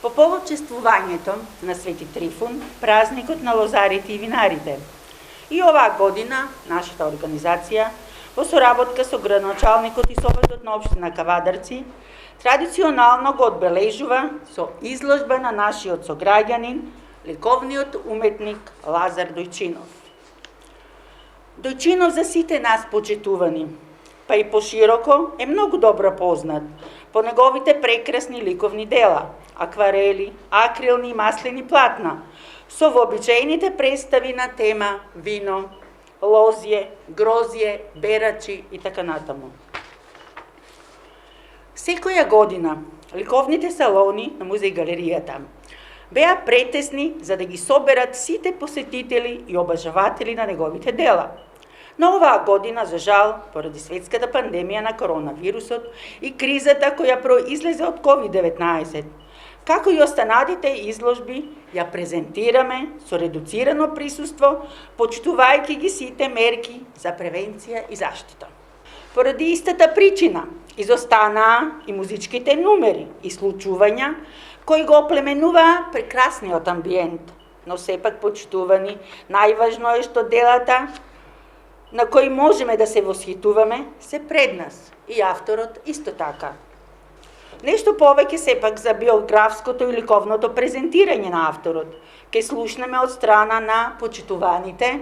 По повод чествувањето на Свети Трифун, празникот на лозарите и винарите. И оваа година, нашата организација, во соработка со градоначалникот и Советот на општина Кавадарци, традиционално го одбележува со изложба на нашиот сограѓанин, ликовниот уметник Лазар Дојчинов. Дојчинов за сите нас почитувани, па и пошироко е многу добро познат по неговите прекрасни ликовни дела, акварели, акрилни и маслени платна, со вообичаените представи на тема вино, лозје, грозје, берачи и така натаму. Секоја година ликовните салони на музеј галеријата беа претесни за да ги соберат сите посетители и обожаватели на неговите дела. Но оваа година, за жал, поради светската пандемија на коронавирусот и кризата која произлезе од COVID-19, како и останатите изложби, ја презентираме со редуцирано присуство, почитувајќи ги сите мерки за превенција и заштита. Поради истата причина, изостанаа и музичките numери и случувања кои го оплеменуваа прекрасниот амбиент, но сепак почитувани, најважно е што делата на кои можеме да се восхитуваме се пред нас и авторот исто така. Нешто повеќе сепак за биографското и ликовното презентирање на авторот ке слушнеме од страна на почитуваните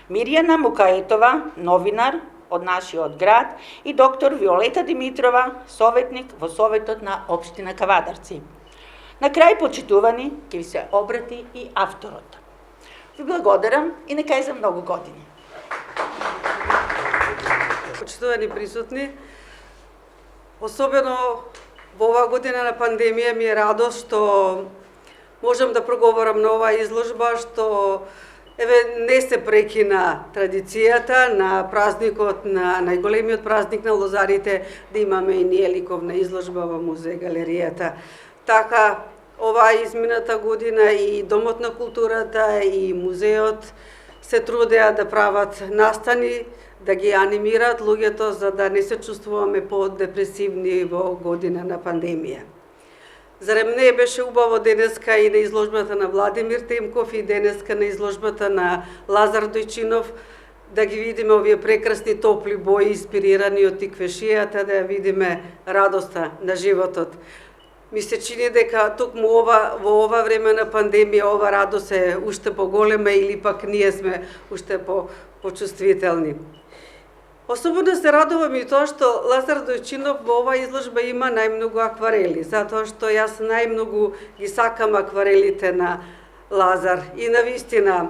Мирјана Мукаетова, новинар од нашиот град, и доктор Виолета Димитрова, советник во Советот на општина Кавадарци. На крај почитувани ќе ви се обрати и авторот. Ви благодарам и нека е за многу години. Почитувани присутни, особено во оваа година на пандемија ми е радост што можам да проговорам на оваа изложба, што не се прекина традицијата на празникот, на најголемиот празник на лозарите, да имаме и ние ликовна изложба во музеј галеријата. Така, оваа измината година и Домот на културата и музеот се трудеа да прават настани, да ги анимираат луѓето за да не се чувствуваме по-депресивни во година на пандемија. Зарем не беше убаво денеска и на изложбата на Владимир Темков и денеска на изложбата на Лазар Дојчинов да ги видиме овие прекрасни топли бои инспирирани од тиквешијата, да ја видиме радоста на животот. Ми се чини дека токму во ова време на пандемија ова радост е уште поголема или пак ние сме уште почувствителни. Особено се радувам и тоа што Лазар Дојчинов во оваа изложба има најмногу акварели, затоа што јас најмногу ги сакам акварелите на Лазар. И навистина,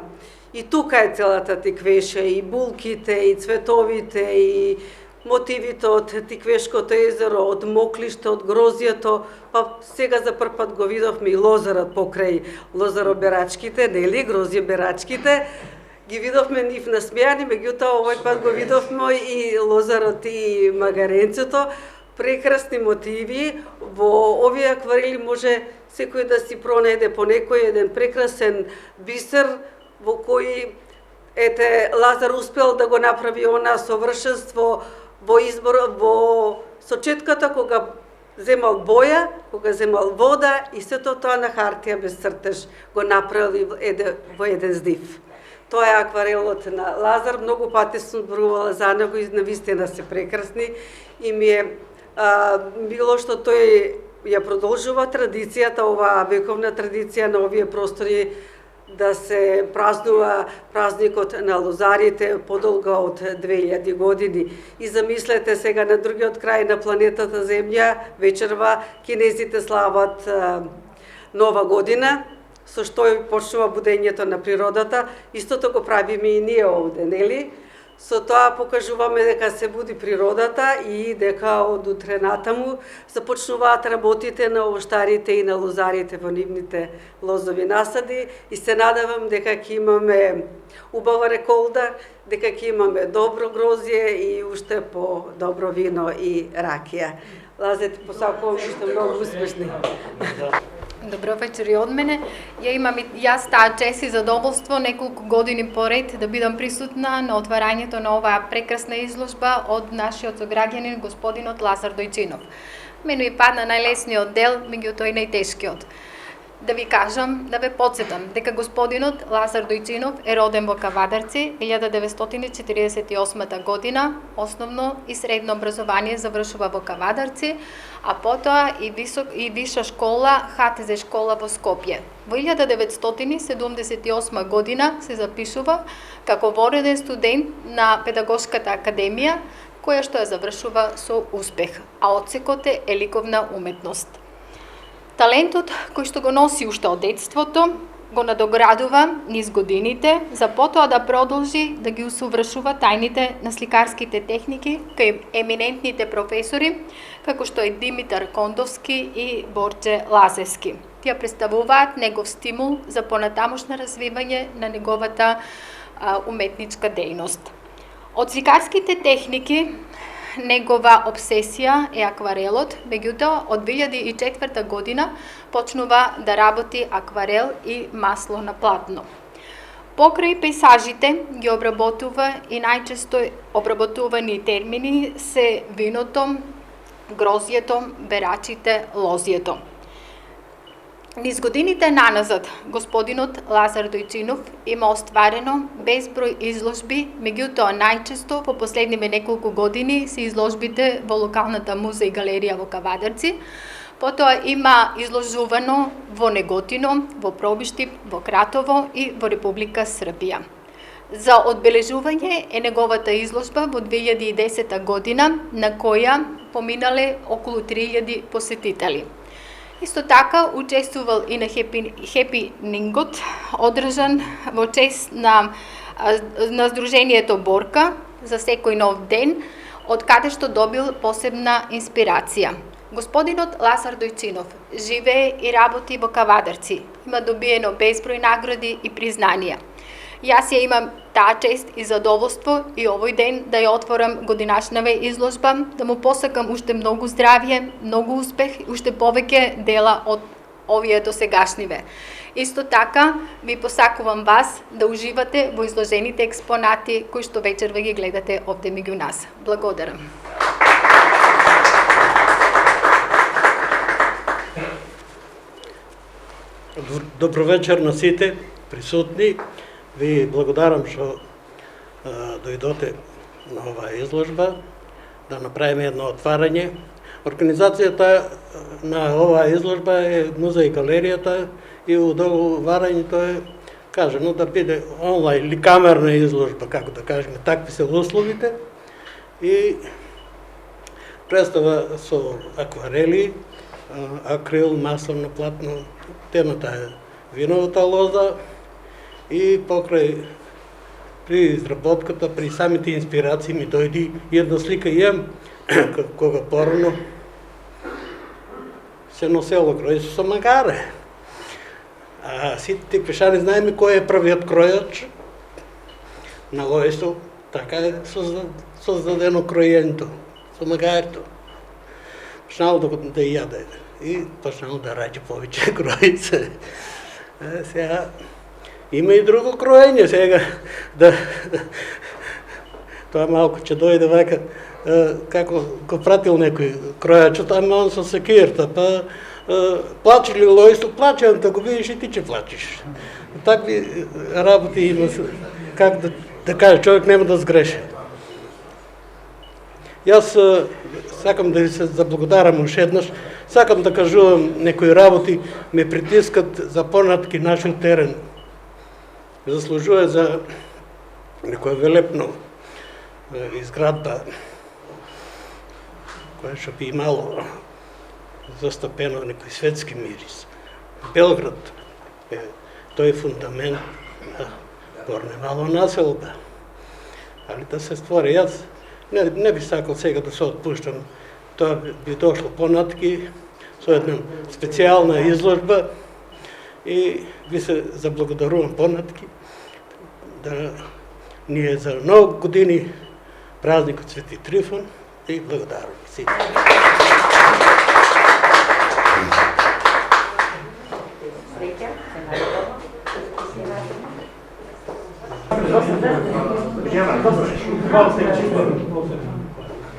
и тука е целата тиквеша, и булките, и цветовите, и мотивите од Тиквешкото езеро, од моклиште, од грозјето, па сега за прв пат го видовме и лозарот покрај лозароберачките, нели, грозјеберачките, ги видовме нив насмејани, меѓутоа овој пат го видовме и лозарот и магаренцето, прекрасни мотиви. Во овие акварели може секој да си пронајде по некој еден прекрасен бисер во кој Лазар успел да го направи она совршенство во избор, во сочетката кога земал боја, кога земал вода и сето тоа на хартија без цртеж го направил во еден здив. Тоа е акварелот на Лазар, многу пати сум зборувала за него и навистина се прекрасни и ми е било што тој ја продолжува традицијата, оваа вековна традиција на овие простори да се празнува празникот на лозарите подолго од 2000 години. И замислете сега на другиот крај на планетата Земја, вечерва кинезите слават Нова година, со што почнува будењето на природата. Истото го правиме и ние овде, нели? Со тоа покажуваме дека се буди природата и дека од утре натаму започнуваат работите на овоштарите и на лозарите во нивните лозови насади и се надевам дека ќе имаме убава реколда, дека ќе имаме добро грозје и уште по добро вино и ракија. Лазете, посакувам уште многу успешни. Добро вечер и од мене. Јас таа чест и задоволство неколку години поред да бидам присутна на отварањето на оваа прекрасна изложба од нашиот сограѓанин господинот Лазар Дојчинов. Мене ми падна најлесниот дел, меѓутоа и најтешкиот. да ви кажам, да ве подсетам, дека господинот Лазар Дојчинов е роден во Кавадарци 1948 година, основно и средно образование завршува во Кавадарци, а потоа и виша школа, ХТЗ школа во Скопје. Во 1978 година се запишува како вореден студент на Педагошката академија, која што ја завршува со успех, а одсекот е ликовна уметност. Талентот кој што го носи уште од детството, го надоградува низ годините, за потоа да продолжи да ги усовршува тајните на сликарските техники кај еминентните професори, како што е Димитар Кондовски и Борче Лазевски. Тие представуваат негов стимул за понатамошно развивање на неговата уметничка дејност. Од сликарските техники, негова обсесија е акварелот, меѓутоа од 2004 година почнува да работи акварел и масло на платно. Покрај пейсажите ги обработува и најчесто обработувани термини се виното, грозјето, берачите, лозјето. Низ годините наназад, господинот Лазар Дојчинов има остварено безброј изложби, меѓутоа најчесто по последниве неколку години се изложбите во локалната музеј и галерија во Кавадарци, потоа има изложувано во Неготино, во Пробиштип, во Кратово и во Република Србија. За одбележување е неговата изложба во 2010 година, на која поминале околу 3000 посетители. Исто така учествувал и на хепинингот, одржан во чест на Сдруженијето Борка за секој нов ден, од каде што добил посебна инспирација. Господинот Лазар Дојчинов живее и работи во Кавадарци. Има добиено безброј награди и признанија. Јас ја имам таа чест и задоволство и овој ден да ја отворам годинашнава изложба, да му посакам уште многу здравје, многу успех и уште повеќе дела од овие досегашниве. Исто така ви посакувам вас да уживате во изложените експонати кои што вечерва ги гледате овде меѓу нас. Благодарам. Добро вечер на сите присутни. Ви благодарам што дојдоте на оваа изложба, да направиме едно отварање. Организацијата на оваа изложба е музеј и галеријата и удоварањето е кажано да биде онлайн или камерна изложба, како да кажеме, такви се условите. И представа со акварели, акрил, масло на платно, темата е виновата лоза. И покрај при изработката, при самите инспирации ми дојди една слика имам кога порано се носело крој со магаре. А сите ти пешани знаеме кој е првиот кројач на лоесо, така е создадено кројенето со магарето. Почнало да јаде и почнало да раѓа повеќе кројице. Сега има и друго кроење сега, тоа малку ќе дојде вака, како го пратил некој кројачот, ама он со секирта, па плаче ли Лоисо, плаче, да го видиш и ти ќе плачеш. Такви работи има, как да кажа, човек нема да сгреши. Јас сакам да ви се заблагодарам уште еднаш, сакам да кажувам некои работи ме притискат за понатки нашиот терен. Заслужува за некоја велепно изградба која што би имало застапено некој светски мирис. Белград е тој фундамент на Горнемало населба. Али да се створи, јас не би сакал сега да се отпуштам. Тоа би дошло понатки со една специјална изложба и ви се заблагодарувам понатки да ни е за многу години празникот Свети Трифон и благодарам сите. Добре.